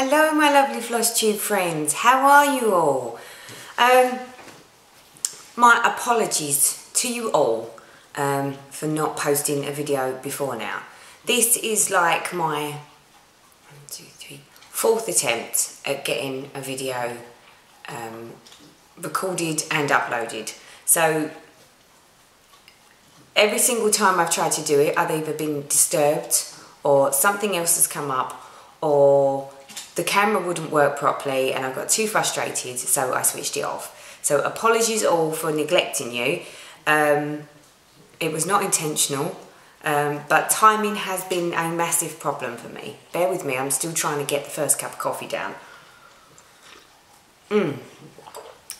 Hello my lovely FlossTube friends, how are you all? My apologies to you all for not posting a video before now. This is like my 4th attempt at getting a video recorded and uploaded. So every single time I've tried to do it, I've either been disturbed or something else has come up, or the camera wouldn't work properly and I got too frustrated, so I switched it off. So apologies all for neglecting you. It was not intentional, but timing has been a massive problem for me. Bear with me, I'm still trying to get the first cup of coffee down.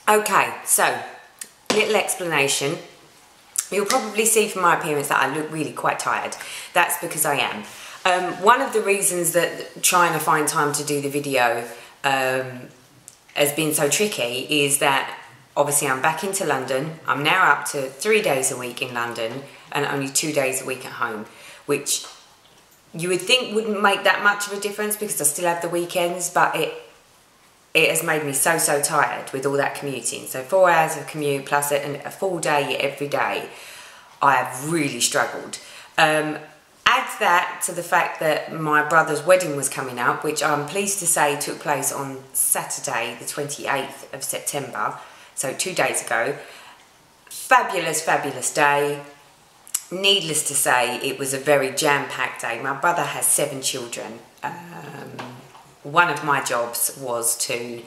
Okay, so, little explanation. You'll probably see from my appearance that I look really quite tired. That's because I am. One of the reasons that trying to find time to do the video has been so tricky is that obviously I'm back into London. I'm now up to 3 days a week in London and only 2 days a week at home, which you would think wouldn't make that much of a difference because I still have the weekends, but it has made me so tired with all that commuting. So 4 hours of commute plus a full day every day, I have really struggled. Add that to the fact that my brother's wedding was coming up, which I'm pleased to say took place on Saturday the 28th of September, so 2 days ago. Fabulous day. Needless to say, it was a very jam-packed day. My brother has 7 children. One of my jobs was to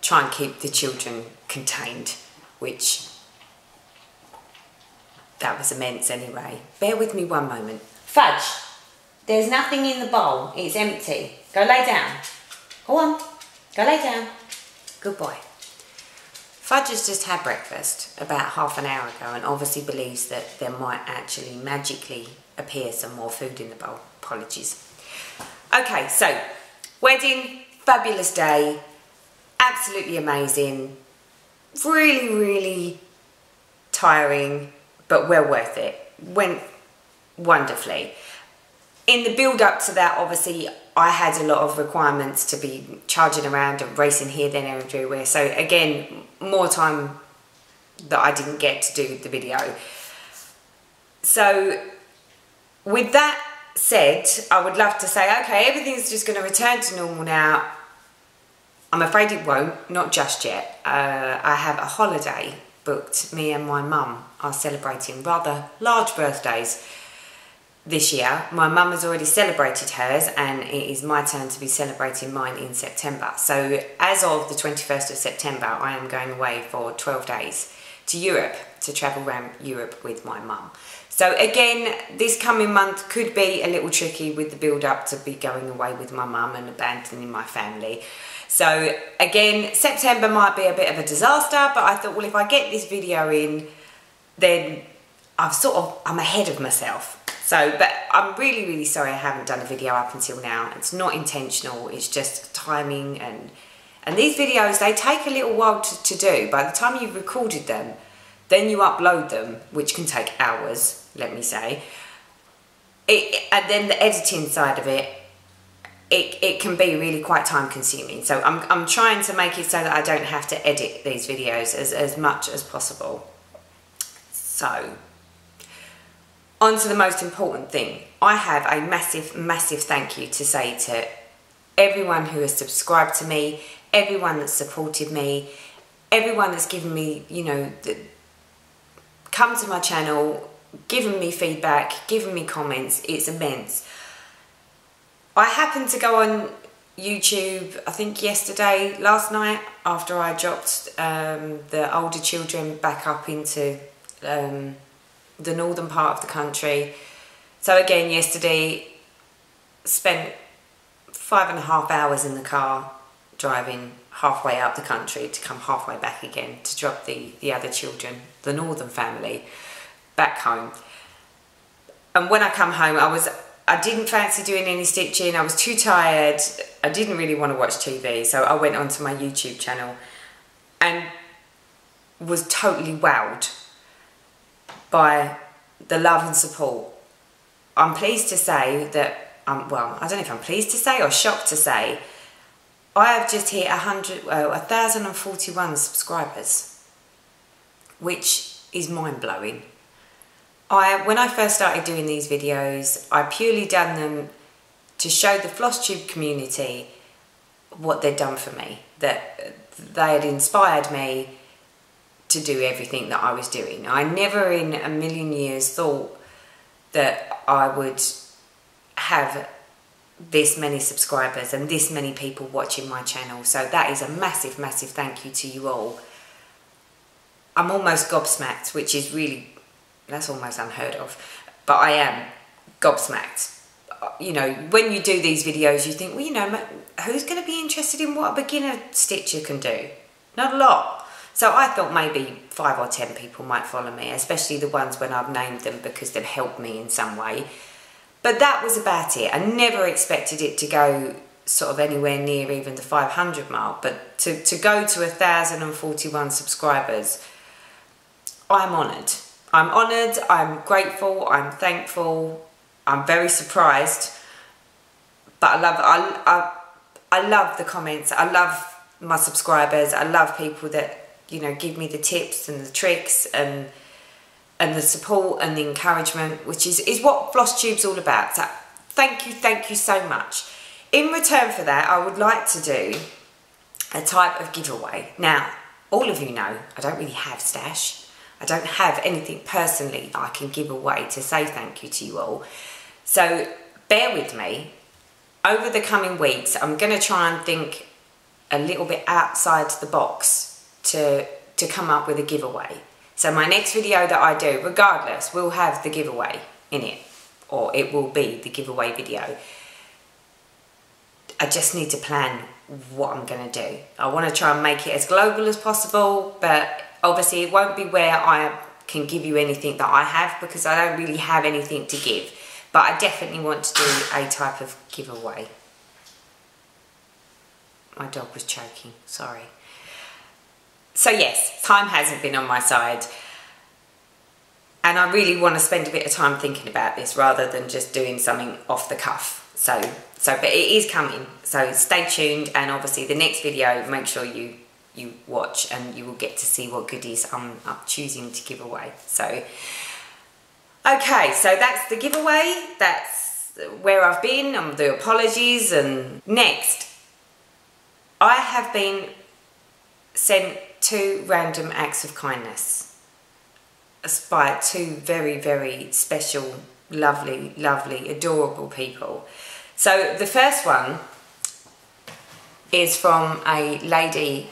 try and keep the children contained, which that was immense anyway. Bear with me one moment. Fudge, there's nothing in the bowl. It's empty. Go lay down. Go on. Go lay down. Good boy. Fudge has just had breakfast about half an hour ago and obviously believes that there might actually magically appear some more food in the bowl. Apologies. Okay, so wedding, fabulous day, absolutely amazing, really tiring, but well worth it. Went wonderfully. In the build up to that, obviously I had a lot of requirements to be charging around and racing here, then everywhere. So again, more time that I didn't get to do the video. So with that said, I would love to say, okay, everything's just going to return to normal now. I'm afraid it won't, not just yet. I have a holiday booked. Me and my mum are celebrating rather large birthdays this year. My mum has already celebrated hers and it is my turn to be celebrating mine in September. So as of the 21st of September, I am going away for 12 days to Europe, to travel around Europe with my mum. So again, this coming month could be a little tricky with the build up to be going away with my mum and abandoning my family. So again, September might be a bit of a disaster, but I thought, well, if I get this video in, then I'm ahead of myself. So, but I'm really sorry I haven't done a video up until now. It's not intentional, it's just timing, and these videos, they take a little while to do. By the time you've recorded them, then you upload them, which can take hours, let me say. And then the editing side of it, it can be really quite time consuming. So I'm trying to make it so that I don't have to edit these videos as much as possible. So, on to the most important thing. I have a massive thank you to say to everyone who has subscribed to me, everyone that's supported me, everyone that's given me, you know, come to my channel, given me feedback, given me comments. It's immense. I happened to go on YouTube, I think last night, after I dropped the older children back up into the northern part of the country. So again, yesterday, spent 5.5 hours in the car driving halfway up the country to come halfway back again to drop the other children, the northern family, back home. And when I come home, I didn't fancy doing any stitching. I was too tired. I didn't really want to watch TV, so I went onto my YouTube channel and was totally wowed by the love and support. I'm pleased to say that, well, I don't know if I'm pleased to say or shocked to say, I have just hit 1,041 subscribers, which is mind-blowing. When I first started doing these videos, I purely done them to show the FlossTube community what they'd done for me, that they had inspired me to do everything that I was doing. I never in a million years thought that I would have this many subscribers and this many people watching my channel. So that is a massive, massive thank you to you all. I'm almost gobsmacked, which is really, that's almost unheard of, but I am gobsmacked. You know, when you do these videos, you think, well, you know, who's going to be interested in what a beginner stitcher can do? Not a lot. So I thought maybe 5 or 10 people might follow me, especially the ones when I've named them because they've helped me in some way. But that was about it. I never expected it to go sort of anywhere near even the 500 mark, but to go to 1,041 subscribers, I'm honoured. I'm honoured, I'm grateful, I'm thankful, I'm very surprised, but I love the comments, I love my subscribers, I love people that, you know, give me the tips and the tricks and the support and the encouragement, which is what FlossTube's all about. So thank you so much. In return for that, I would like to do a type of giveaway. Now, all of you know I don't really have stash. I don't have anything personally I can give away to say thank you to you all. So bear with me. Over the coming weeks, I'm going to try and think a little bit outside the box to come up with a giveaway. So my next video that I do, regardless, will have the giveaway in it, or it will be the giveaway video. I just need to plan what I'm going to do. I want to try and make it as global as possible, but obviously it won't be where I can give you anything that I have, because I don't really have anything to give. But I definitely want to do a type of giveaway. My dog was choking, sorry. So yes, time hasn't been on my side. And I really want to spend a bit of time thinking about this rather than just doing something off the cuff. But it is coming. So stay tuned, and obviously the next video, make sure you watch and you will get to see what goodies I'm choosing to give away. So, okay, so that's the giveaway. That's where I've been, the apologies. And next, I have been sent 2 random acts of kindness by 2 very, very special, lovely, lovely, adorable people. So the first one is from a lady,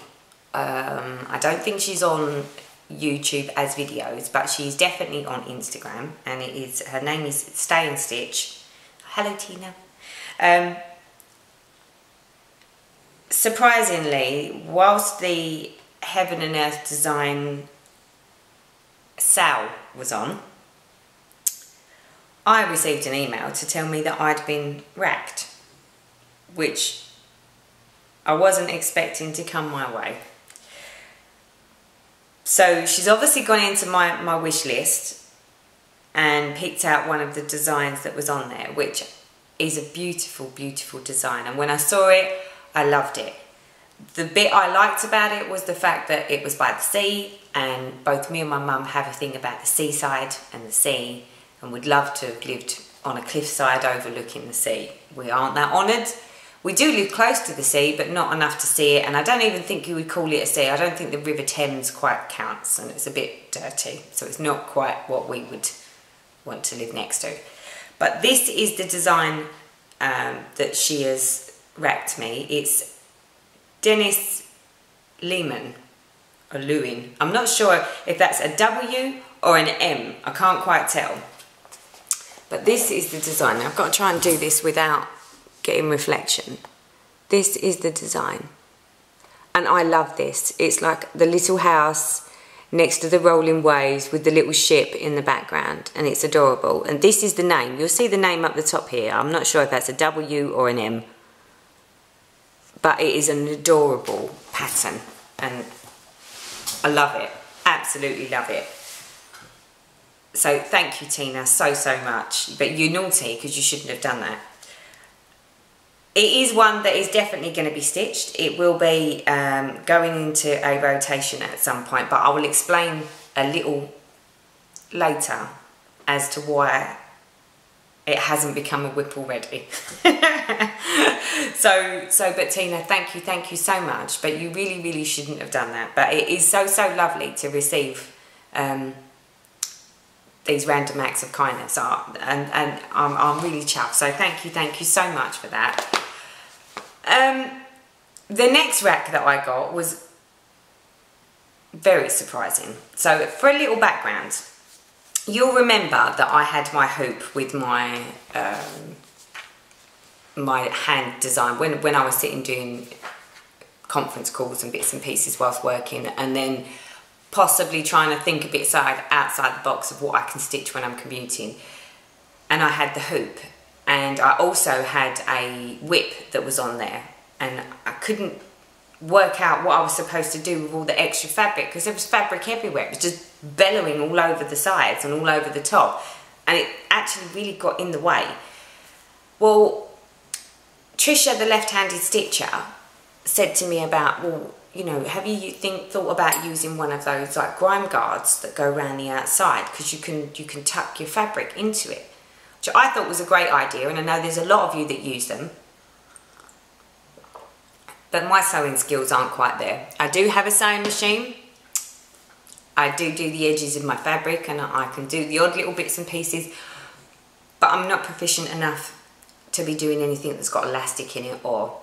I don't think she's on YouTube as videos, but she's definitely on Instagram, and her name is Stay and Stitch. Hello, Tina. Surprisingly, whilst the Heaven and Earth Design sale was on, I received an email to tell me that I'd been racked, which I wasn't expecting to come my way. So she's obviously gone into my wish list and picked out one of the designs that was on there, which is a beautiful, beautiful design. And when I saw it, I loved it. The bit I liked about it was the fact that it was by the sea, and both me and my mum have a thing about the seaside and the sea, and would love to have lived on a cliffside overlooking the sea. We aren't that honoured. We do live close to the sea, but not enough to see it, and I don't even think you would call it a sea. I don't think the River Thames quite counts, and it's a bit dirty, so it's not quite what we would want to live next to. But this is the design that she has racked me. It's Dennis Lehman, or Lewin. I'm not sure if that's a W or an M. I can't quite tell. But this is the design. I've got to try and do this without getting reflection. This is the design. And I love this. It's like the little house next to the rolling waves with the little ship in the background, and it's adorable. And this is the name. You'll see the name up the top here. I'm not sure if that's a W or an M, but it is an adorable pattern, and I love it. Absolutely love it. So thank you, Tina, so much. But you're naughty because you shouldn't have done that. It is one that is definitely going to be stitched. It will be going into a rotation at some point, but I will explain a little later as to why it hasn't become a whip already. But Tina, thank you so much. But you really shouldn't have done that. But it is so lovely to receive these random acts of kindness, and I'm really chuffed. So thank you so much for that. The next rack that I got was very surprising. So for a little background, you'll remember that I had my hoop with my my hand design when I was sitting doing conference calls and bits and pieces whilst working, and then possibly trying to think a bit outside the box of what I can stitch when I'm commuting. And I had the hoop, and I also had a whip that was on there, and I couldn't work out what I was supposed to do with all the extra fabric, because there was fabric everywhere. It was just bellowing all over the sides and all over the top, and it actually really got in the way. Well, Trisha, the left-handed stitcher, said to me about, well, you know, have you thought about using one of those like grime guards that go around the outside, because you can tuck your fabric into it, which I thought was a great idea, and I know there's a lot of you that use them. But my sewing skills aren't quite there. I do have a sewing machine. I do the edges of my fabric, and I can do the odd little bits and pieces, but I'm not proficient enough to be doing anything that's got elastic in it, or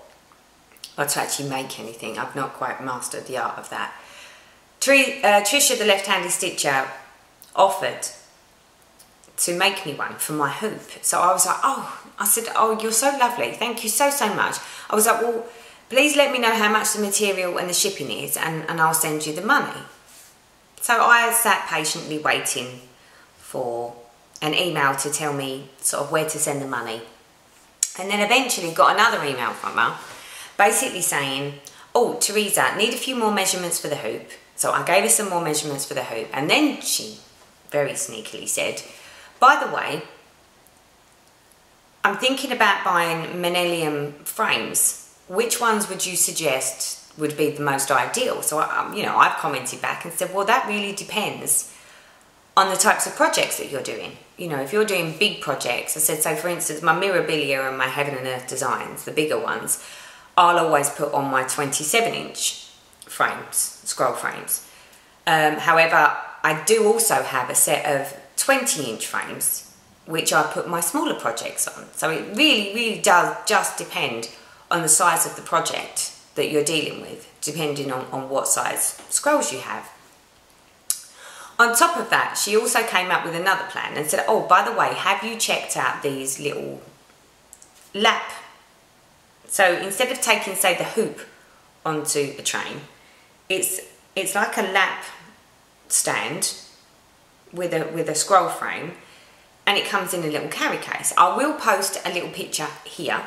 to actually make anything. I've not quite mastered the art of that. Trisha, the left-handed stitcher, offered to make me one for my hoop. So I was like, I said, oh, you're so lovely. Thank you so much. I was like, well, please let me know how much the material and the shipping is, and I'll send you the money. So I sat patiently waiting for an email to tell me sort of where to send the money. And then eventually got another email from her, basically saying, oh, Teresa, need a few more measurements for the hoop. So I gave her some more measurements for the hoop, and then she very sneakily said, by the way, I'm thinking about buying Manelium frames. Which ones would you suggest would be the most ideal? So, I've commented back and said, well, that really depends on the types of projects that you're doing. You know, if you're doing big projects, I said, so for instance, my Mirabilia and my Heaven and Earth designs, the bigger ones, I'll always put on my 27-inch frames, scroll frames. However, I do also have a set of 20-inch frames, which I put my smaller projects on. So it really does just depend on the size of the project that you're dealing with, depending on what size scrolls you have. On top of that, she also came up with another plan and said, oh, by the way, have you checked out these little lap? So instead of taking, say, the hoop onto a train, it's like a lap stand with a scroll frame, and it comes in a little carry case. I will post a little picture here,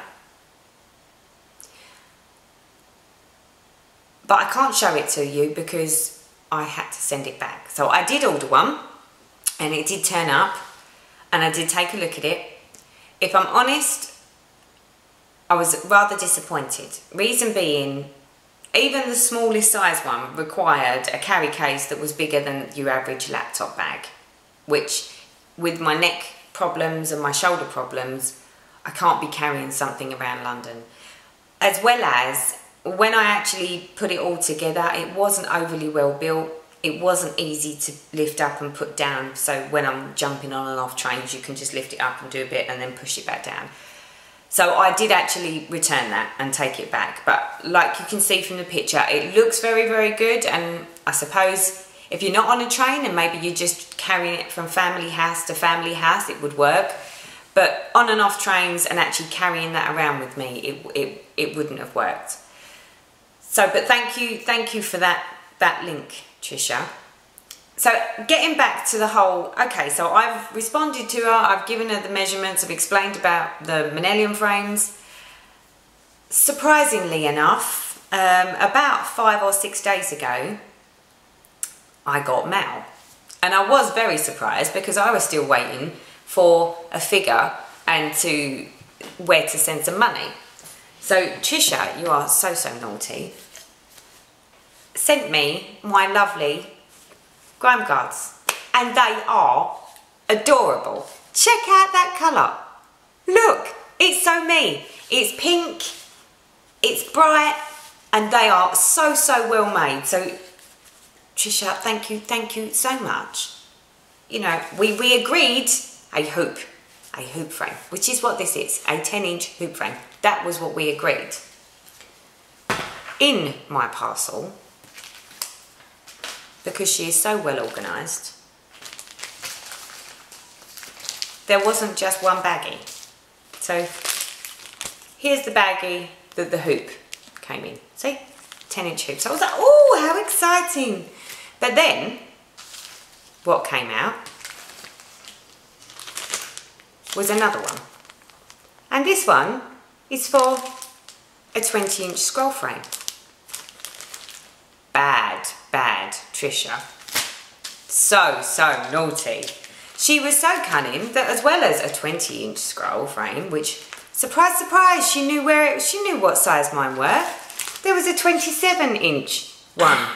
but I can't show it to you because I had to send it back. So I did order one, and it did turn up, and I did take a look at it. If I'm honest, I was rather disappointed. Reason being, even the smallest size one required a carry case that was bigger than your average laptop bag, which with my neck problems and my shoulder problems, I can't be carrying something around London. As well as, when I actually put it all together, it wasn't overly well built. It wasn't easy to lift up and put down. So when I'm jumping on and off trains, you can just lift it up and do a bit and then push it back down. So I did actually return that and take it back. But like you can see from the picture, it looks very good. And I suppose if you're not on a train and maybe you're just carrying it from family house to family house, it would work. But on and off trains and actually carrying that around with me, it wouldn't have worked. So, but thank you for that link, Trisha. So getting back to the whole, okay, so I've responded to her, I've given her the measurements, I've explained about the Manelium frames. Surprisingly enough, about 5 or 6 days ago, I got mail. And I was very surprised because I was still waiting for a figure and where to send some money. So Trisha, you are so naughty, sent me my lovely grime guards, and they are adorable. Check out that colour. Look, it's so me. It's pink, it's bright, and they are so well made. So Trisha, thank you so much. You know, we agreed a hoop frame, which is what this is, a 10-inch hoop frame. That was what we agreed. In my parcel, because she is so well organised, there wasn't just one baggie. So here's the baggie that the hoop came in. See? 10-inch hoop. So I was like, oh, how exciting. But then, what came out was another one. And this one is for a 20-inch scroll frame. Bad Trisha. So naughty. She was so cunning that as well as a 20-inch scroll frame, which, surprise, surprise, she knew what size mine were. There was a 27-inch one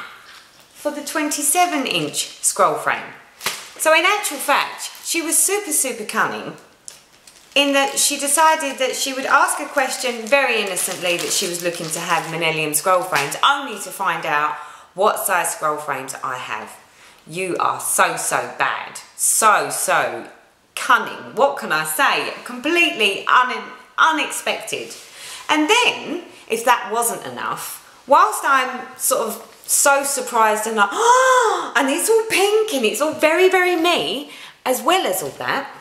for the 27-inch scroll frame. So in actual fact, she was super cunning in that she decided that she would ask a question very innocently that she was looking to have Manelium scroll frames, only to find out what size scroll frames I have. You are so bad. So cunning. What can I say? Completely unexpected. And then, if that wasn't enough, whilst I'm sort of so surprised and like, oh, and it's all pink and it's all very me, as well as all that,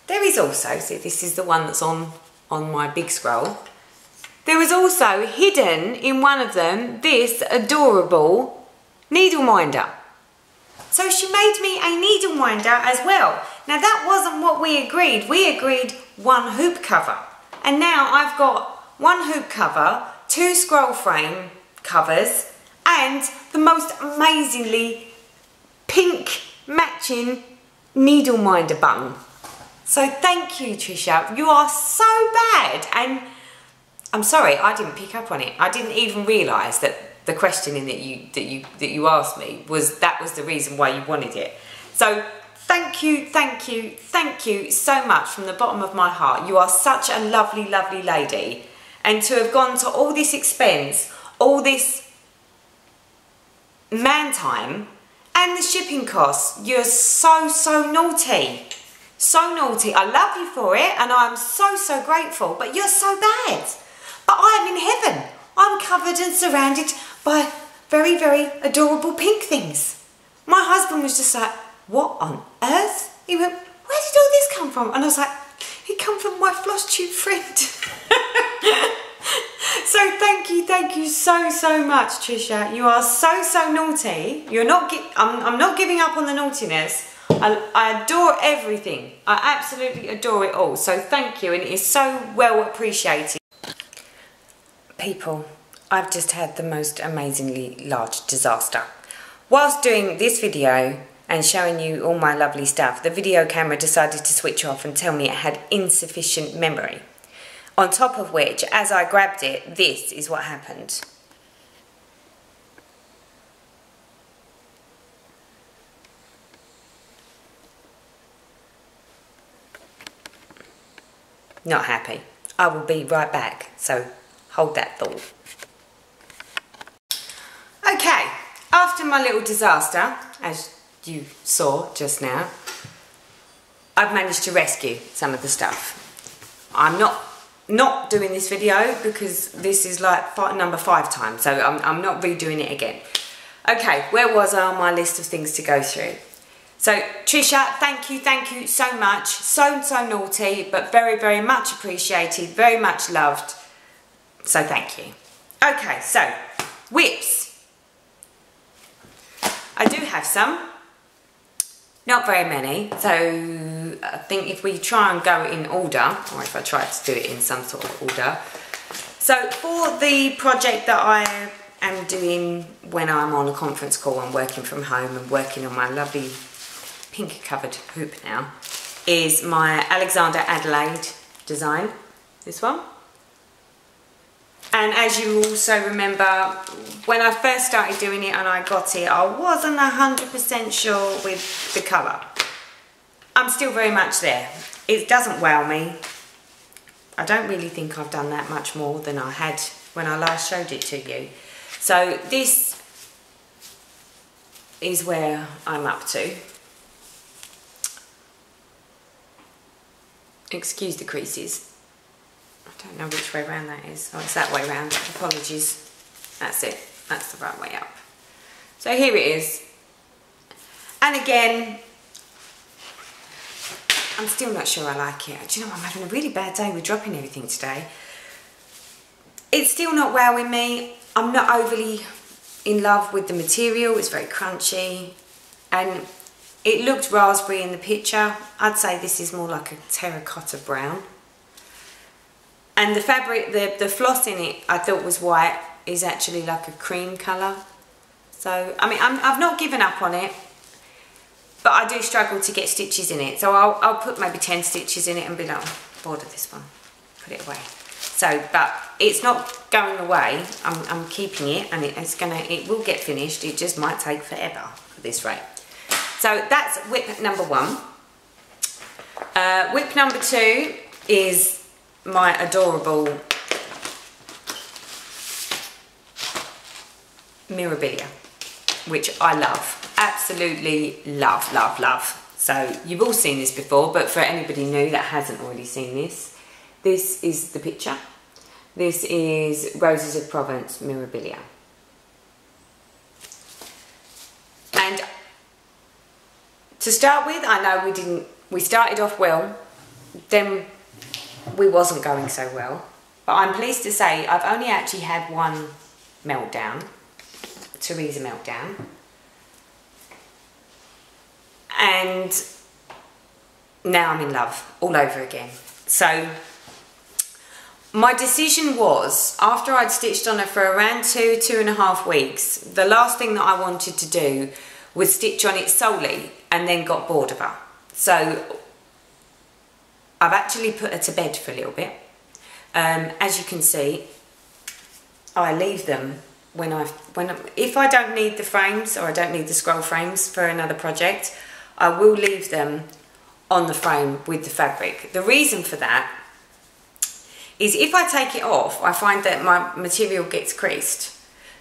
there is also, see, this is the one that's on my big scroll. There was also hidden in one of them this adorable needle minder. So she made me a needle minder as well. Now that wasn't what we agreed. We agreed one hoop cover. And now I've got one hoop cover, 2 scroll frame covers, and the most amazingly pink matching needle minder button. So thank you, Trisha. You are so bad. And I'm sorry, I didn't pick up on it. I didn't even realise that the questioning that you asked me was the reason why you wanted it. So thank you so much from the bottom of my heart. You are such a lovely lady, and to have gone to all this expense, all this man time, and the shipping costs, you're so naughty. So naughty. I love you for it, and I'm so grateful, but you're so bad. But I am in heaven. I'm covered and surrounded by very adorable pink things. My husband was just like, what on earth? He went, where did all this come from? And I was like, it come from my floss tube friend. So thank you so much, Trisha. You are so naughty. I'm not giving up on the naughtiness. I adore everything. I absolutely adore it all. So thank you, and it is so well appreciated. People, I've just had the most amazingly large disaster. Whilst doing this video and showing you all my lovely stuff, the video camera decided to switch off and tell me it had insufficient memory. On top of which, as I grabbed it, this is what happened. Not happy. I will be right back, so hold that thought. Okay, after my little disaster, as you saw just now, I've managed to rescue some of the stuff. I'm not doing this video because this is like number 5 time, so I'm not redoing it again. Okay, where was I on my list of things to go through? So Trisha, thank you so much. So naughty, but very much appreciated, very much loved. So thank you. Okay, so whips. I do have some. Not very many, so I think if we try and go in order, or if I try to do it in some sort of order. So for the project that I am doing when I'm on a conference call and working from home and working on my lovely pink covered hoop now, is my Alexander Adelaide design, this one. And as you also remember, when I first started doing it and I got it, I wasn't 100% sure with the colour. I'm still very much there. It doesn't wow me. I don't really think I've done that much more than I had when I last showed it to you. So this is where I'm up to. Excuse the creases. I don't know which way around that is. Oh, it's that way around. Apologies. That's it. That's the right way up. So here it is. And again, I'm still not sure I like it. Do you know what? I'm having a really bad day with dropping everything today. It's still not wowing me. I'm not overly in love with the material. It's very crunchy. And it looked raspberry in the picture. I'd say this is more like a terracotta brown. And the fabric, the floss in it, I thought was white, is actually like a cream colour. So, I mean, I've not given up on it, but I do struggle to get stitches in it. So I'll put maybe 10 stitches in it and be like, oh, bored of this one, put it away. So, but it's not going away. I'm keeping it, and it will get finished. It just might take forever at this rate. So that's whip number 1. Whip number 2 is my adorable Mirabilia, which I love, absolutely love, love, love. So you've all seen this before, but for anybody new that hasn't already seen this, this is the picture. This is Roses of Provence Mirabilia. And to start with, I know we started off well, then we wasn't going so well, but I'm pleased to say I've only actually had one meltdown, Teresa meltdown, and now I'm in love all over again. So my decision was, after I'd stitched on her for around 2.5 weeks, the last thing that I wanted to do was stitch on it solely and then got bored of her. So I've actually put her to bed for a little bit. As you can see, I leave them if I don't need the frames, or I don't need the scroll frames for another project, I will leave them on the frame with the fabric. The reason for that is if I take it off, I find that my material gets creased.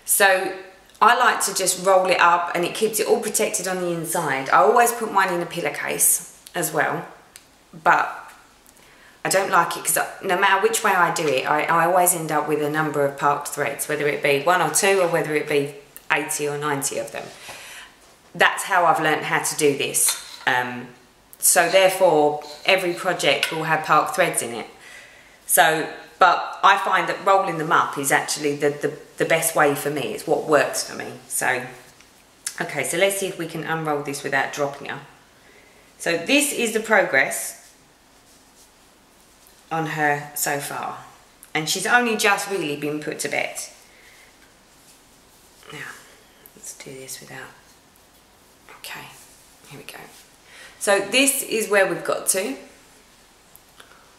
So I like to just roll it up and it keeps it all protected on the inside. I always put mine in a pillowcase as well, but I don't like it because no matter which way I do it, I always end up with a number of parked threads, whether it be 1 or 2 or whether it be 80 or 90 of them. That's how I've learned how to do this. So therefore, every project will have parked threads in it. So, but I find that rolling them up is actually the best way for me. It's what works for me. So, okay, so let's see if we can unroll this without dropping her. So this is the progress on her so far, and she's only just really been put to bed. Now let's do this without, okay, here we go. So this is where we've got to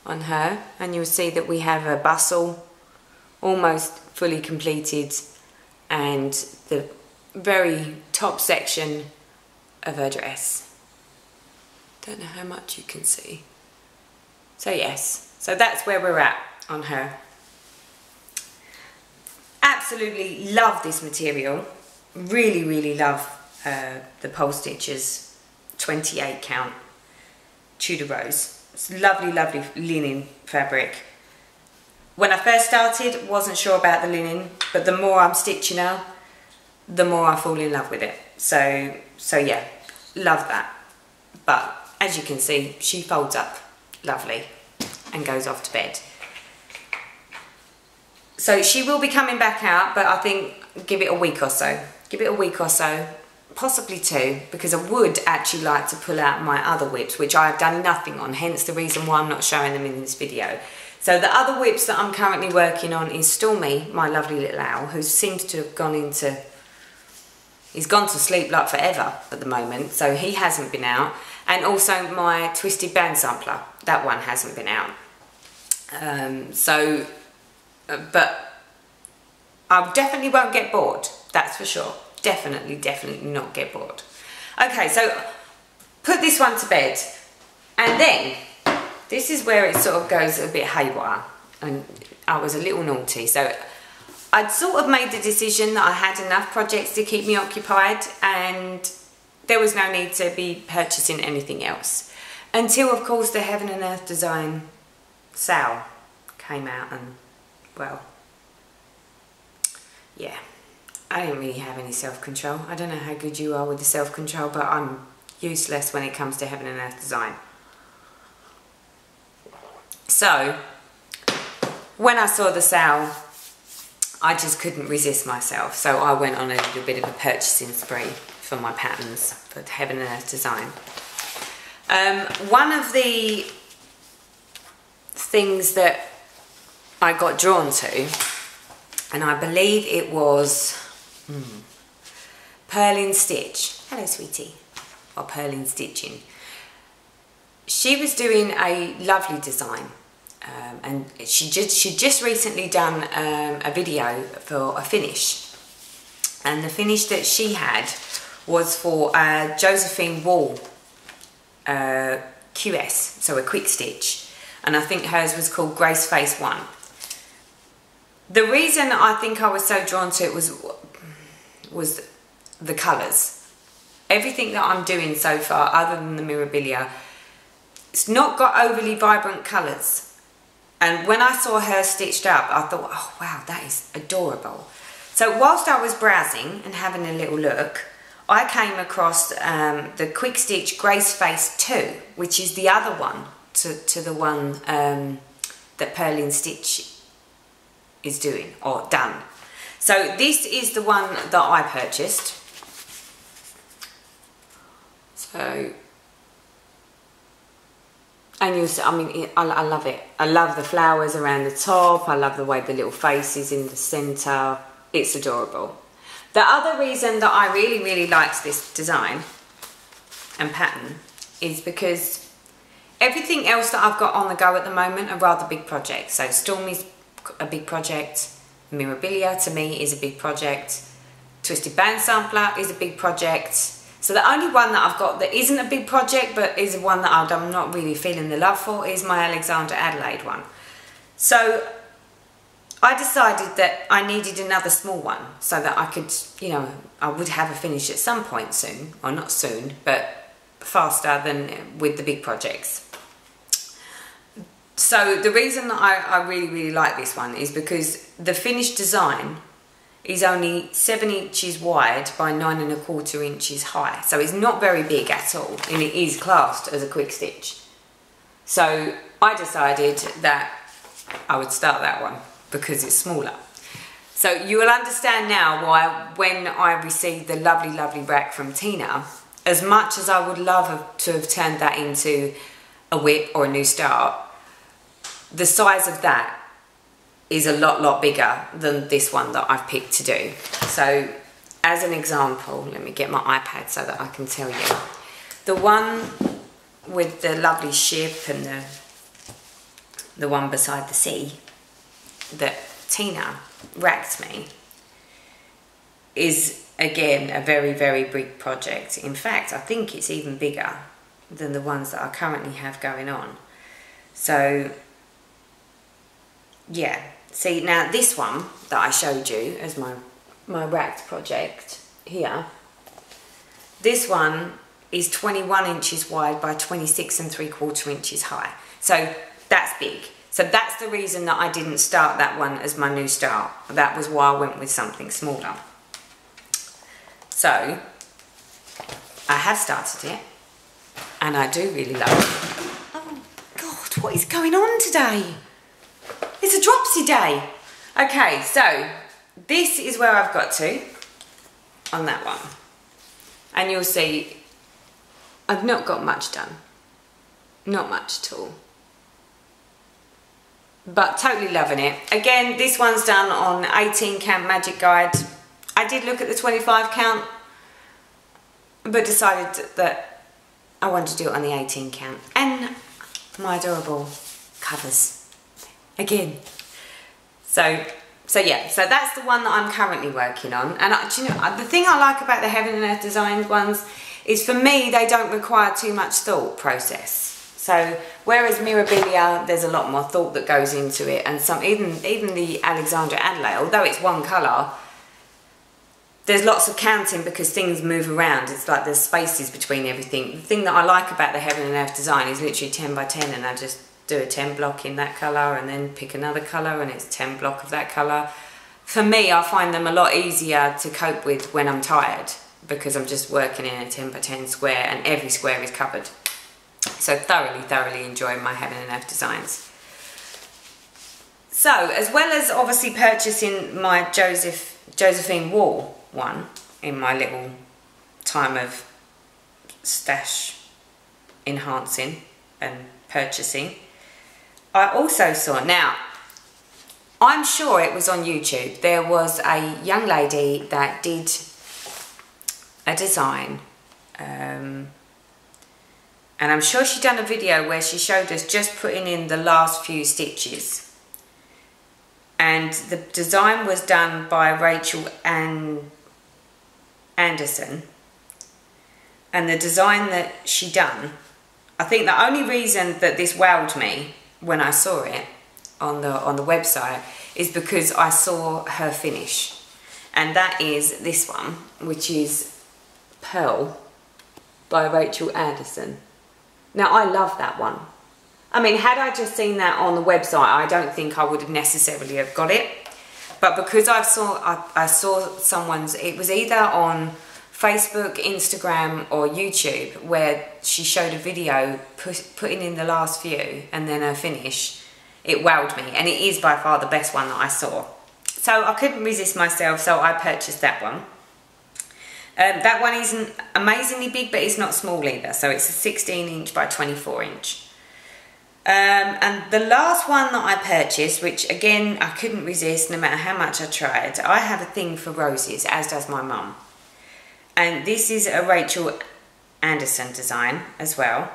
on her, and you'll see that we have a bustle almost fully completed and the very top section of her dress. Don't know how much you can see. So yes, so that's where we're at on her. Absolutely love this material. Really, really love the Pole Stitchers 28 count Tudor Rose. It's lovely, lovely linen fabric. When I first started, wasn't sure about the linen, but the more I'm stitching her, the more I fall in love with it. So yeah, love that. But as you can see, she folds up lovely and goes off to bed. So she will be coming back out, but I think give it a week or so. Give it a week or so, possibly 2, because I would actually like to pull out my other whips, which I have done nothing on, hence the reason why I'm not showing them in this video. So the other whips that I'm currently working on is Stormy, my lovely little owl, who seems to have gone into... He's gone to sleep like forever at the moment, so he hasn't been out. And also my Twisted Band Sampler, that one hasn't been out. But I definitely won't get bored, that's for sure. Definitely not get bored. Okay, so put this one to bed, and then this is where it sort of goes a bit haywire, and I was a little naughty. So I'd sort of made the decision that I had enough projects to keep me occupied, and there was no need to be purchasing anything else. Until, of course, the Heaven and Earth Design sale came out, and, well, yeah, I didn't really have any self-control. I don't know how good you are with the self-control, but I'm useless when it comes to Heaven and Earth Design. So, when I saw the sale, I just couldn't resist myself. So I went on a little bit of a purchasing spree for my patterns for Heaven and Earth Design. One of the things that I got drawn to, and I believe it was Purling Stitch. Hello, sweetie. Or Purling Stitching. She was doing a lovely design, and she just recently done a video for a finish, and the finish that she had was for Josephine Wall QS, so a quick stitch, and I think hers was called Grace Face 1. The reason I think I was so drawn to it was the colours. Everything that I'm doing so far, other than the Mirabilia, it's not got overly vibrant colours. And when I saw her stitched up, I thought, oh wow, that is adorable. So whilst I was browsing and having a little look, I came across the Quick Stitch Grace Face 2, which is the other one to the one that Purling Stitch is doing, or done. So this is the one that I purchased. So, and you'll see, I mean, I love it. I love the flowers around the top. I love the way the little face is in the centre. It's adorable. The other reason that I really liked this design and pattern is because everything else that I've got on the go at the moment are rather big projects. So Stormy's a big project. Mirabilia to me is a big project. Twisted Band Sampler is a big project. So the only one that I've got that isn't a big project but is one that I'm not really feeling the love for is my Alexandra Adelaide one. So I decided that I needed another small one so that I could, you know, I would have a finish at some point soon, or not soon, but faster than with the big projects. So the reason that I really like this one is because the finished design is only 7 inches wide by 9 1/4 inches high. So it's not very big at all, and it is classed as a quick stitch. So I decided that I would start that one because it's smaller. So you will understand now why when I received the lovely rack from Tina, as much as I would love to have turned that into a whip or a new start, the size of that is a lot bigger than this one that I've picked to do. So as an example, let me get my iPad so that I can tell you. The one with the lovely ship and the one beside the sea that Tina racked me is again a very big project. In fact, I think it's even bigger than the ones that I currently have going on. So yeah, see now this one that I showed you as my racked project here, this one is 21 inches wide by 26 3/4 inches high. So that's big. So that's the reason that I didn't start that one as my new start. That was why I went with something smaller. So I have started it and I do really love it. Oh God, what is going on today? It's a dropsy day. Okay, so this is where I've got to on that one. And you'll see I've not got much done. Not much at all. But totally loving it. Again, this one's done on 18 count Magic Guide. I did look at the 25 count, but decided that I wanted to do it on the 18 count. And my adorable covers. Again. So So yeah, so that's the one that I'm currently working on. And do you know, the thing I like about the Heaven and Earth Designs ones is, for me, they don't require too much thought process. So whereas Mirabilia, there's a lot more thought that goes into it, and even the Alexandra Adelaide, although it's one colour, there's lots of counting because things move around. It's like there's spaces between everything. The thing that I like about the Heaven and Earth design is literally 10 by 10, and I just do a 10 block in that colour and then pick another colour and it's 10 block of that colour. For me, I find them a lot easier to cope with when I'm tired, because I'm just working in a 10 by 10 square and every square is covered. So thoroughly enjoying my Heaven and Earth designs. So, as well as obviously purchasing my Josephine Wall one in my little time of stash enhancing and purchasing, I also saw, now I'm sure it was on YouTube, there was a young lady that did a design, and I'm sure she done a video where she showed us just putting in the last few stitches, and the design was done by Rachel Anderson. And the design that she done, I think the only reason that this wowed me when I saw it on the website is because I saw her finish, and that is this one, which is Pearl by Rachel Anderson. Now, I love that one. I mean, had I just seen that on the website, I don't think I would have necessarily have got it. But because I saw someone's, it was either on Facebook, Instagram or YouTube, where she showed a video putting in the last few and then her finish, it wowed me. And it is by far the best one that I saw. So I couldn't resist myself, so I purchased that one. That one isn't amazingly big, but it's not small either. So it's a 16 inch by 24 inch. And the last one that I purchased, which again, I couldn't resist no matter how much I tried. I have a thing for roses, as does my mum. And this is a Rachel Anderson design as well.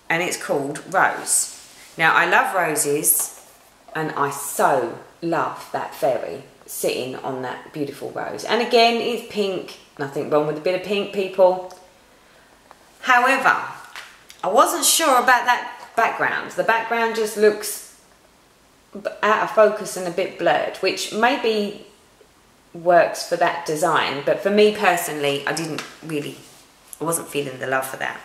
And it's called Rose. Now, I love roses, and I so love that fairy sitting on that beautiful rose. And again, it's pink. Nothing wrong with a bit of pink, people. However, I wasn't sure about that background. The background just looks out of focus and a bit blurred, which maybe works for that design, but for me personally, I wasn't feeling the love for that.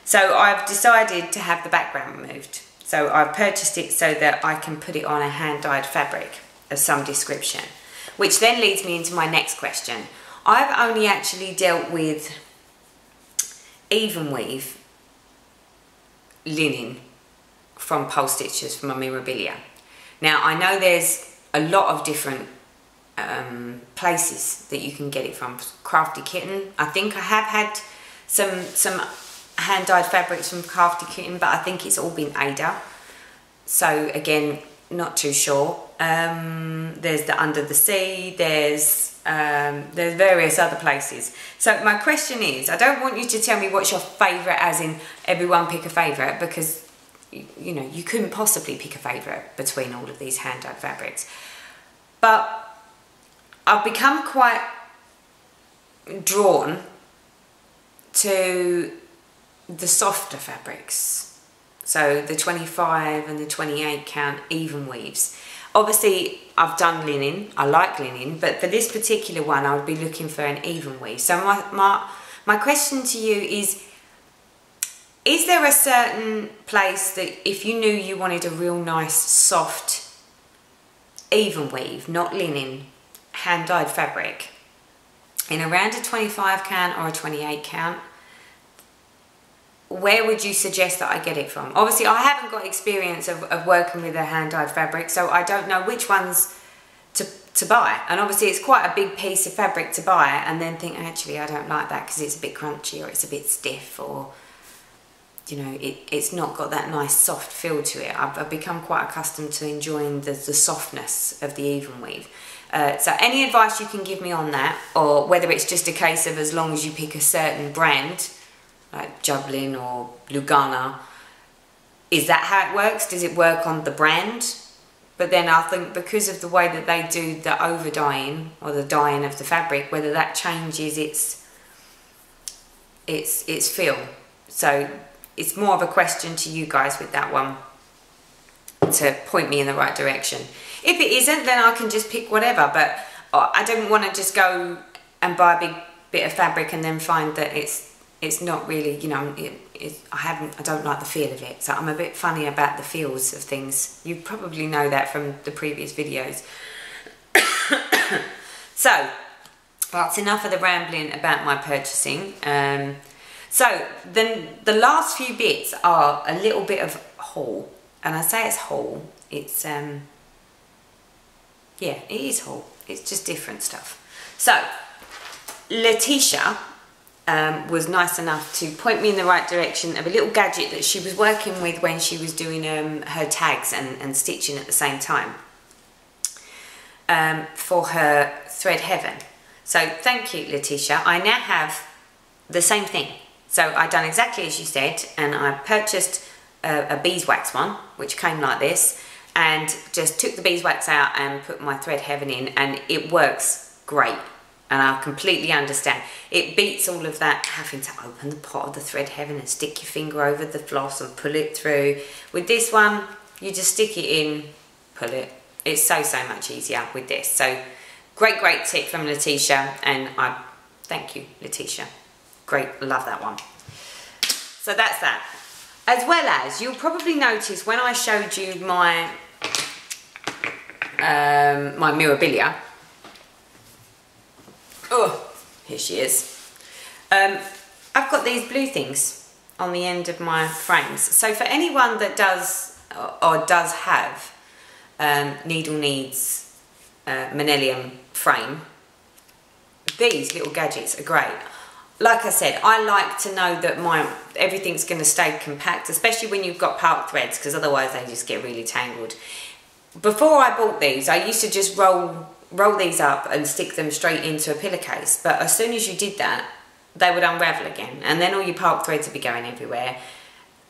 So I've decided to have the background removed. So I've purchased it so that I can put it on a hand-dyed fabric of some description, which then leads me into my next question. I've only actually dealt with even weave linen from Pulse Stitches from Mirabilia. Now, I know there's a lot of different places that you can get it from. Crafty Kitten, I think I have had some hand-dyed fabrics from Crafty Kitten, but I think it's all been Ada. So again, not too sure. There's the Under the Sea, there's various other places. So my question is, I don't want you to tell me what's your favourite, as in everyone pick a favourite, because you know, you couldn't possibly pick a favourite between all of these hand-dyed fabrics. But I've become quite drawn to the softer fabrics. So the 25 and the 28 count even weaves. Obviously, I've done linen, I like linen, but for this particular one, I would be looking for an even weave. So my question to you is there a certain place that if you knew you wanted a real nice, soft, even weave, not linen, hand-dyed fabric, in around a 25 count or a 28 count, where would you suggest that I get it from? Obviously, I haven't got experience of working with a hand-dyed fabric, so I don't know which ones to buy. And obviously, it's quite a big piece of fabric to buy and then think, actually, I don't like that because it's a bit crunchy or it's a bit stiff, or, you know, it's not got that nice soft feel to it. I've become quite accustomed to enjoying the softness of the even weave. So any advice you can give me on that, or whether it's just a case of as long as you pick a certain brand, like Jublin or Lugana, is that how it works? Does it work on the brand? But then I think because of the way that they do the over dyeing or the dyeing of the fabric, whether that changes its feel. So it's more of a question to you guys with that one, to point me in the right direction. If it isn't, then I can just pick whatever, but I don't want to just go and buy a big bit of fabric and then find that it's not really, you know, I don't like the feel of it. So I'm a bit funny about the feels of things. You probably know that from the previous videos. So that's enough of the rambling about my purchasing. So then the last few bits are a little bit of haul, and I say it's haul. It's yeah, it is haul. It's just different stuff. So Letitia was nice enough to point me in the right direction of a little gadget that she was working with when she was doing her tags and stitching at the same time for her Thread Heaven. So thank you, Letitia. I now have the same thing. So I done exactly as you said, and I purchased a beeswax one, which came like this, and just took the beeswax out and put my Thread Heaven in, and it works great. And I completely understand. It beats all of that having to open the pot of the Thread Heaven and stick your finger over the floss and pull it through. With this one, you just stick it in, pull it. It's so much easier with this. So great tip from Letitia, and I thank you, Letitia. Great, love that one. So that's that. As well as, you'll probably notice when I showed you my my Mirabilia. Oh, here she is. I've got these blue things on the end of my frames. So for anyone that does or does have Needle Needs Manilium frame, these little gadgets are great. Like I said, I like to know that everything's going to stay compact, especially when you've got part threads, because otherwise they just get really tangled. Before I bought these, I used to just roll these up and stick them straight into a pillowcase, but as soon as you did that, they would unravel again, and then all your part threads would be going everywhere,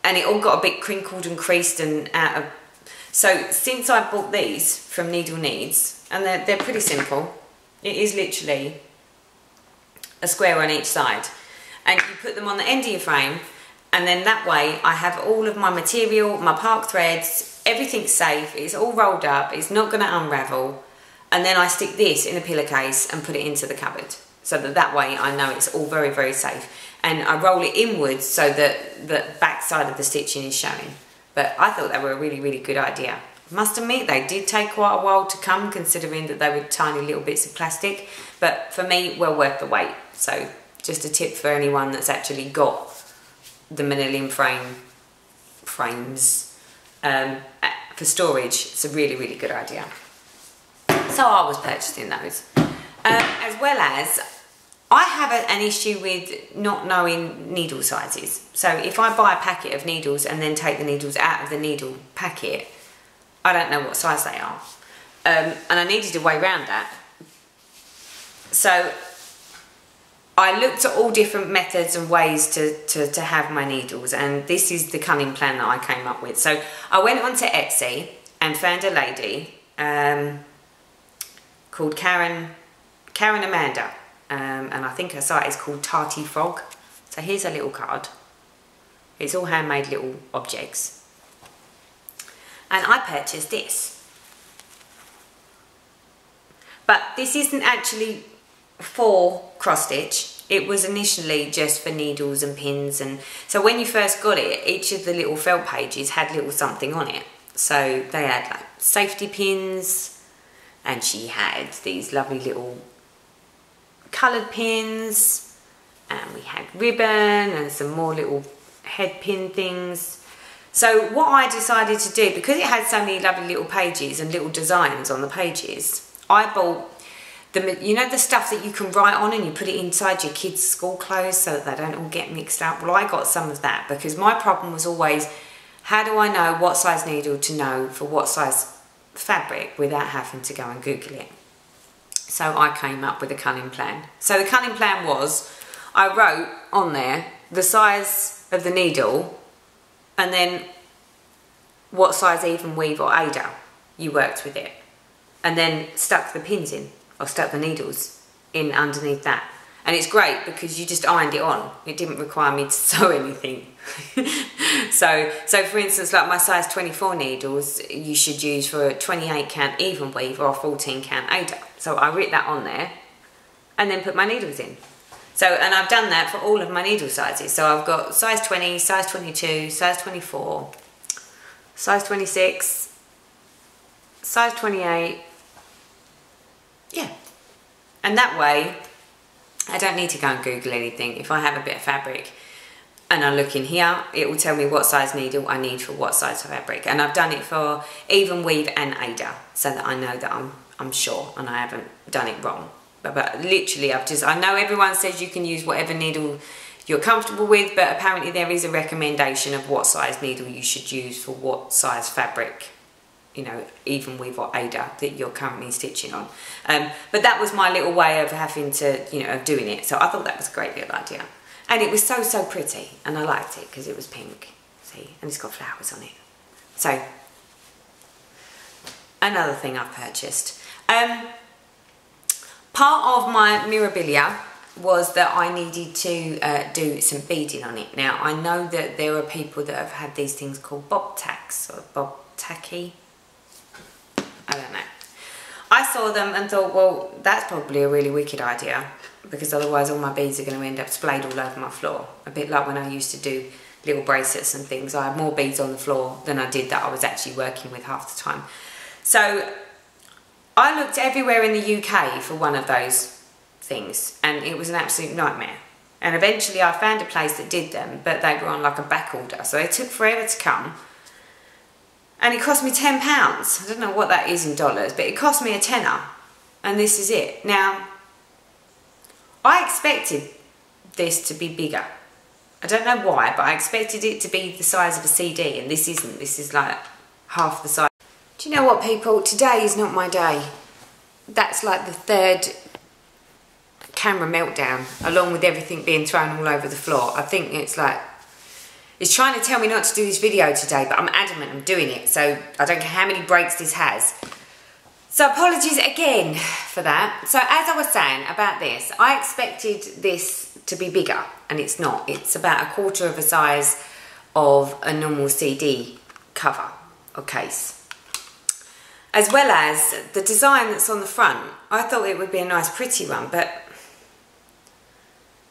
and it all got a bit crinkled and creased and out of... So since I bought these from Needle Needs, and they're pretty simple, it is literally a square on each side, and you put them on the end of your frame, and then that way I have all of my material, my park threads, everything's safe, it's all rolled up, it's not going to unravel, and then I stick this in a pillowcase and put it into the cupboard, so that way I know it's all very safe, and I roll it inwards so that the back side of the stitching is showing. But I thought they were a really good idea. Must admit, they did take quite a while to come, considering that they were tiny little bits of plastic, but for me, well worth the wait. So just a tip for anyone that's actually got the Manilium frames for storage. It's a really good idea. So I was purchasing those. As well as, I have an issue with not knowing needle sizes. So if I buy a packet of needles and then take the needles out of the needle packet, I don't know what size they are. And I needed a way around that. So I looked at all different methods and ways to have my needles, and this is the cunning plan that I came up with. So I went onto Etsy and found a lady called Karen Amanda, and I think her site is called Tarty Frog. So here's a little card. It's all handmade little objects. And I purchased this. But this isn't actually for cross stitch. It was initially just for needles and pins, and so when you first got it, each of the little felt pages had little something on it. So they had like safety pins, and she had these lovely little coloured pins, and we had ribbon and some more little head pin things. So what I decided to do, because it had so many lovely little pages and little designs on the pages, I bought you know the stuff that you can write on and you put it inside your kids' school clothes so that they don't all get mixed up? Well, I got some of that, because my problem was always, how do I know what size needle to know for what size fabric without having to go and Google it? So I came up with a cunning plan. So the cunning plan was, I wrote on there the size of the needle and then what size even weave or Ada. you worked with it, and then stuck the pins in, or stuck the needles in underneath that. And it's great because you just ironed it on. It didn't require me to sew anything. so for instance, like my size 24 needles, you should use for a 28 count even weave or a 14 count Aida. So I writ that on there and then put my needles in. So, and I've done that for all of my needle sizes. So I've got size 20, size 22, size 24, size 26, size 28. Yeah. And that way, I don't need to go and Google anything. If I have a bit of fabric and I look in here, it will tell me what size needle I need for what size of fabric. And I've done it for even weave and Aida, so that I know that I'm sure and I haven't done it wrong. But literally, I know everyone says you can use whatever needle you're comfortable with, but apparently there is a recommendation of what size needle you should use for what size fabric, you know, even weave or Aida that you're currently stitching on. But that was my little way of having to, you know, of doing it. So I thought that was a great little idea. And it was so pretty, and I liked it because it was pink, see, and it's got flowers on it. So, another thing I've purchased. Part of my Mirabilia was that I needed to do some beading on it. Now, I know that there are people that have had these things called bob tacks or bob tacky. I don't know. I saw them and thought, well, that's probably a really wicked idea, because otherwise all my beads are going to end up splayed all over my floor. A bit like when I used to do little bracelets and things. I had more beads on the floor than I did that I was actually working with half the time. So I looked everywhere in the UK for one of those things, and it was an absolute nightmare. And eventually I found a place that did them, but they were on like a back order, so they took forever to come. And it cost me £10. I don't know what that is in dollars, but it cost me a tenner. And this is it. Now, I expected this to be bigger. I don't know why, but I expected it to be the size of a CD, and this isn't. This is like half the size. Do you know what, people? Today is not my day. That's like the third camera meltdown, along with everything being thrown all over the floor. I think it's like, it's trying to tell me not to do this video today, but I'm adamant I'm doing it, so I don't care how many breaks this has. So apologies again for that. So as I was saying about this, I expected this to be bigger, and it's not. It's about a quarter of a size of a normal CD cover or case. As well as the design that's on the front. I thought it would be a nice pretty one, but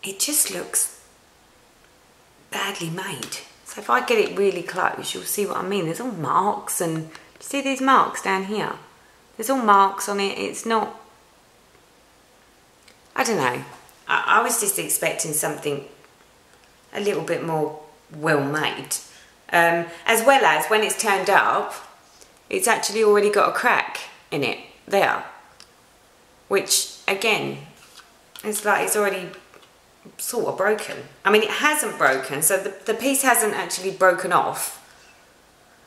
it just looks badly made. So if I get it really close, you'll see what I mean. There's all marks, and see these marks down here? There's all marks on it. It's not, I don't know. I was just expecting something a little bit more well made. As well as when it's turned up, it's actually already got a crack in it there, which again, it's like it's already sort of broken. I mean, it hasn't broken, so the piece hasn't actually broken off.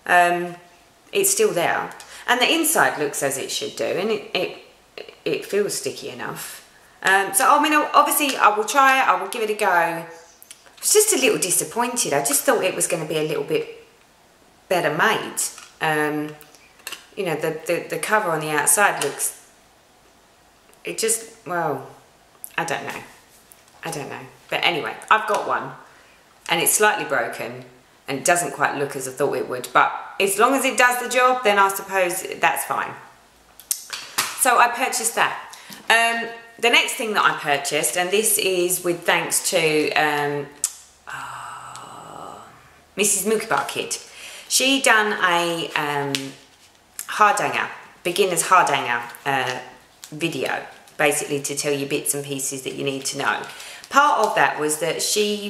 It's still there, and the inside looks as it should do, and it feels sticky enough. So I mean, obviously I will try it, I will give it a go. I was just a little disappointed. I just thought it was going to be a little bit better made. You know, the cover on the outside looks, it just, well, I don't know. But anyway, I've got one, and it's slightly broken, and it doesn't quite look as I thought it would, but as long as it does the job, then I suppose that's fine. So I purchased that. The next thing that I purchased, and this is with thanks to Mrs. Milkybar Kit. She done a hardanger, beginner's hardanger video, basically to tell you bits and pieces that you need to know. Part of that was that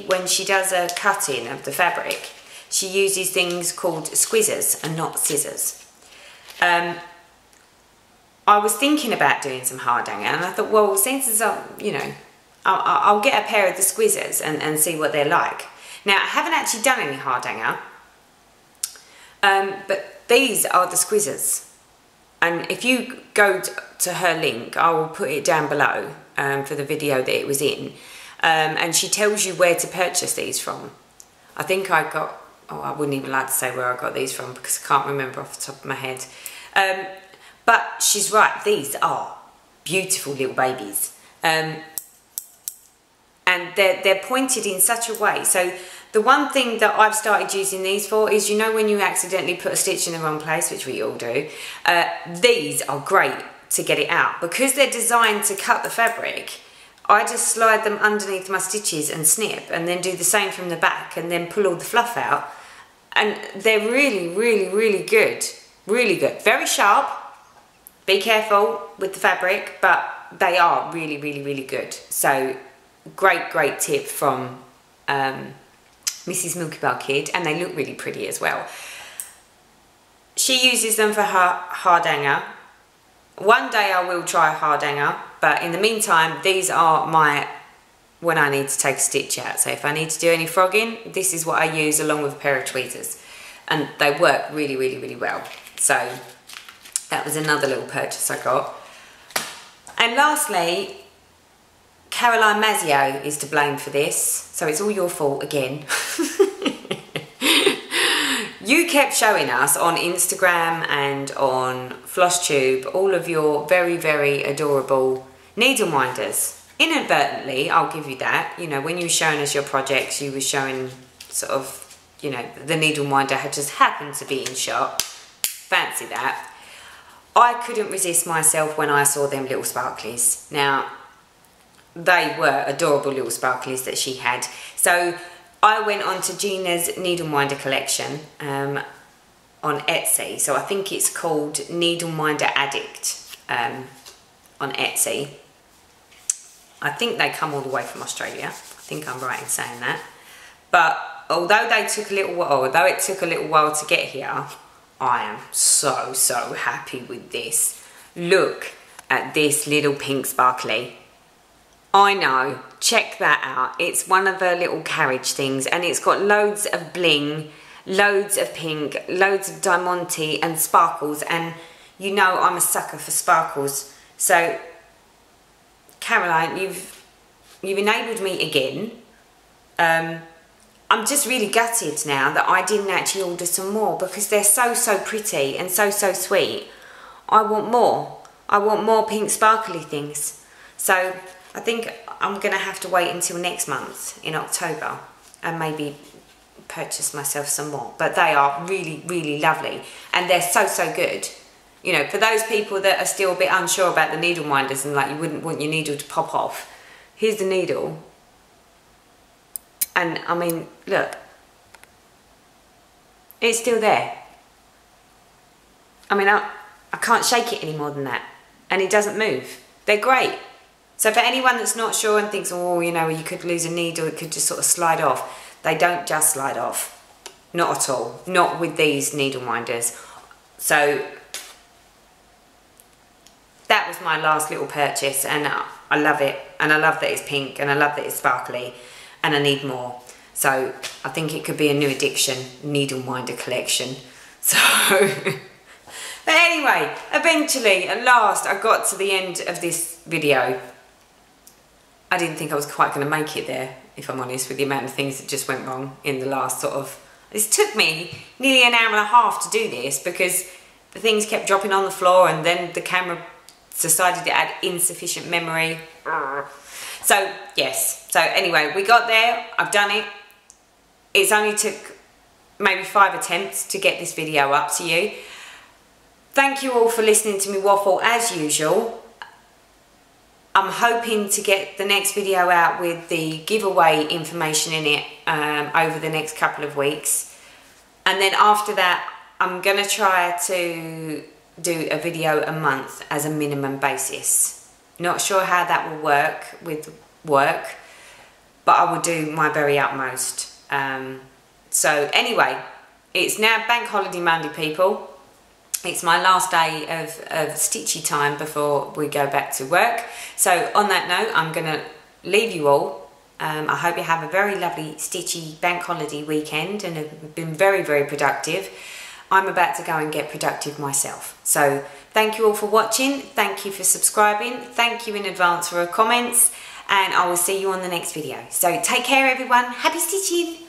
when she does a cutting of the fabric, she uses things called squizzers and not scissors. I was thinking about doing some hardanger, and I thought, well, since it's, you know, I'll get a pair of the squizzers and see what they're like. Now, I haven't actually done any hardanger, but these are the squizzers. And if you go to her link, I will put it down below for the video that it was in. And she tells you where to purchase these from. I think I got, oh, I wouldn't even like to say where I got these from because I can't remember off the top of my head. But she's right, these are beautiful little babies. And they're pointed in such a way. So the one thing that I've started using these for is, you know, when you accidentally put a stitch in the wrong place, which we all do, these are great to get it out. Because they're designed to cut the fabric, I just slide them underneath my stitches and snip, and then do the same from the back, and then pull all the fluff out. And they're really, really, really good. Really good. Very sharp. Be careful with the fabric, but they are really, really, really good. So great, great tip from Mrs. Milky Bar Kid, and they look really pretty as well. She uses them for her hardanger. One day I will try a hardanger, but in the meantime, these are my, when I need to take a stitch out. So if I need to do any frogging, this is what I use along with a pair of tweezers. And they work really, really, really well. So that was another little purchase I got. And lastly, Caroline Mazzio is to blame for this, so it's all your fault again. You kept showing us on Instagram and on FlossTube all of your very, very adorable needle minders. Inadvertently, I'll give you that. You know, when you were showing us your projects, you were showing sort of, you know, the needle minder had just happened to be in shot. Fancy that. I couldn't resist myself when I saw them little sparklies. Now, they were adorable little sparklies that she had. So I went on to Gina's Needle Minder collection on Etsy. So I think it's called Needle Minder Addict on Etsy. I think they come all the way from Australia. I think I'm right in saying that. But although it took a little while to get here, I am so, so happy with this. Look at this little pink sparkly. I know, check that out. It's one of the little carriage things, and it's got loads of bling, loads of pink, loads of diamante and sparkles, and you know I'm a sucker for sparkles. So Caroline, you've enabled me again. I'm just really gutted now that I didn't actually order some more, because they're so, so pretty and so, so sweet. I want more. I want more pink sparkly things. So I think I'm going to have to wait until next month in October and maybe purchase myself some more. But they are really, really lovely, and they're so, so good. You know, for those people that are still a bit unsure about the needle minders and like you wouldn't want your needle to pop off, here's the needle. And I mean, look, it's still there. I mean, I can't shake it any more than that, and it doesn't move. They're great. So for anyone that's not sure and thinks, oh, you know, you could lose a needle, it could just sort of slide off. They don't just slide off. Not at all. Not with these needle minders. So that was my last little purchase, and I love it. And I love that it's pink, and I love that it's sparkly, and I need more. So I think it could be a new addiction, needle minder collection. So, but anyway, eventually, at last, I got to the end of this video. I didn't think I was quite going to make it there, if I'm honest, with the amount of things that just went wrong in the last sort of... This took me nearly an hour and a half to do this, because the things kept dropping on the floor, and then the camera decided to add insufficient memory. So, yes. So, anyway, we got there. I've done it. It's only took maybe 5 attempts to get this video up to you. Thank you all for listening to me waffle as usual. I'm hoping to get the next video out with the giveaway information in it over the next couple of weeks. And then after that, I'm going to try to do a video a month as a minimum basis. Not sure how that will work with work, but I will do my very utmost. So anyway, it's now Bank Holiday Monday, people. It's my last day of stitchy time before we go back to work. So on that note, I'm going to leave you all. I hope you have a very lovely stitchy bank holiday weekend and have been very, very productive. I'm about to go and get productive myself. So thank you all for watching. Thank you for subscribing. Thank you in advance for your comments. And I will see you on the next video. So take care, everyone. Happy stitching.